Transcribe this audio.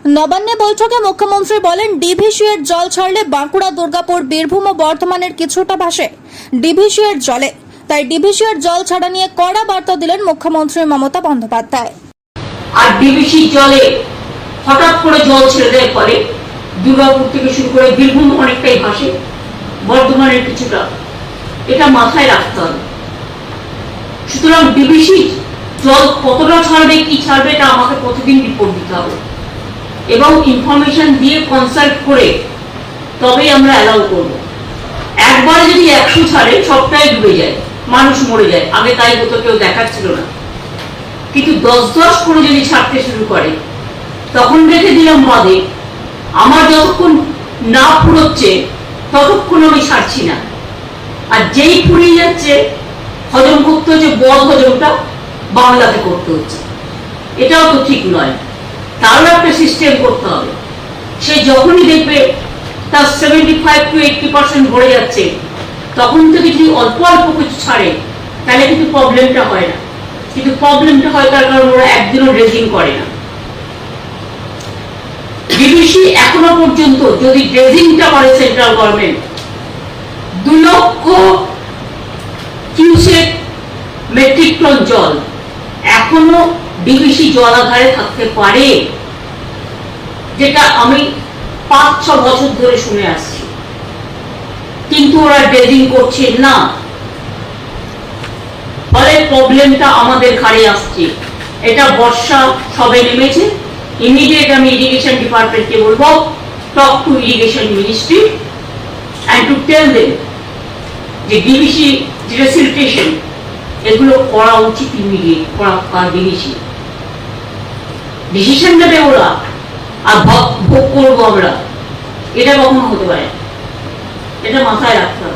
নবান্নে বৈঠকে মুখ্যমন্ত্রী বলেন ডিভিসি এর জল ছাড়লে বাঁকুড়া, দুর্গাপুর, বীরভূম ও বর্ধমানের কিছুটা ভাসে ডিভিসি এর জলে। তাই ডিভিসি এর জল ছাড়া নিয়ে কড়া বার্তা দিলেন মুখ্যমন্ত্রী মমতা বন্দ্যোপাধ্যায়। আর ডিভিসি জলে হঠাৎ করে জল ছেড়ে দেয় ফলে দুর্গাপুর থেকে শুরু করে বীরভূম অনেকটাই ভাসে, বর্ধমানের কিছুটা, এটা মাথায় রাখতে হবে। সুতরাং ডিভিসি জল কতটা ছাড়বে, কি ছাড়বে, এটা আমাকে প্রতিদিন রিপোর্ট দিতে হবে এবং ইনফরমেশন দিয়ে কনসাল্ট করে তবেই আমরা অ্যালাউ করব। একবার যদি 100 ছাড়ে সবটাই ডুবে যায়, মানুষ মরে যায়। আগে তাই হতো, কেউ দেখাচ্ছিল না। কিন্তু 10-10 করে যদি ছাড়তে শুরু করে তখন রেখে দিলাম বাদে, আমার যতক্ষণ না ফুরোচ্ছে ততক্ষণ আমি ছাড়ছি না। আর যেই ফুরিয়ে যাচ্ছে হজম করতে হচ্ছে, বদ হজমটা বাংলাতে করতে হচ্ছে, এটাও তো ঠিক নয়। তারও একটা সিস্টেম করতে হবে। সে যখনই দেখবে তার 75 to 80% ভরে যাচ্ছে, তখন থেকে যদি অল্প অল্প কিছু ছাড়ে তাহলে কিন্তু প্রবলেমটা হয় না। কিন্তু প্রবলেমটা হয় তার কারণ ওরা একদিনও ড্রেজিং করে না। ডিভিসি এখনো পর্যন্ত যদি ড্রেজিংটা করে সেন্ট্রাল গভর্নমেন্ট, 2 লক্ষ কিউসেক মেট্রিক টন জল এখনো ডিভিসি জলাধারে থাকতে পারে, যেটা আমি 5-6 বছর ধরে শুনে আসছি। কিন্তু ওরা ড্রেজিং করছে না, ফলে প্রবলেমটা আমাদের ঘাড়ে আসছে। এটা বর্ষা সবে নেমেছে, ইমিডিয়েট আমি ইরিগেশন ডিপার্টমেন্টকে বলবো, talk to irrigation ministry and to tell them যে ডিভিসি রিসিলটেশন এগুলো করা উচিত, ইমিডিয়েট করা। ডিভিসি ডিসিশন নেবে ওরা আর ভোগ করবো আমরা, এটা কখনো হতে পারে। এটা মাথায় রাখতে হবে।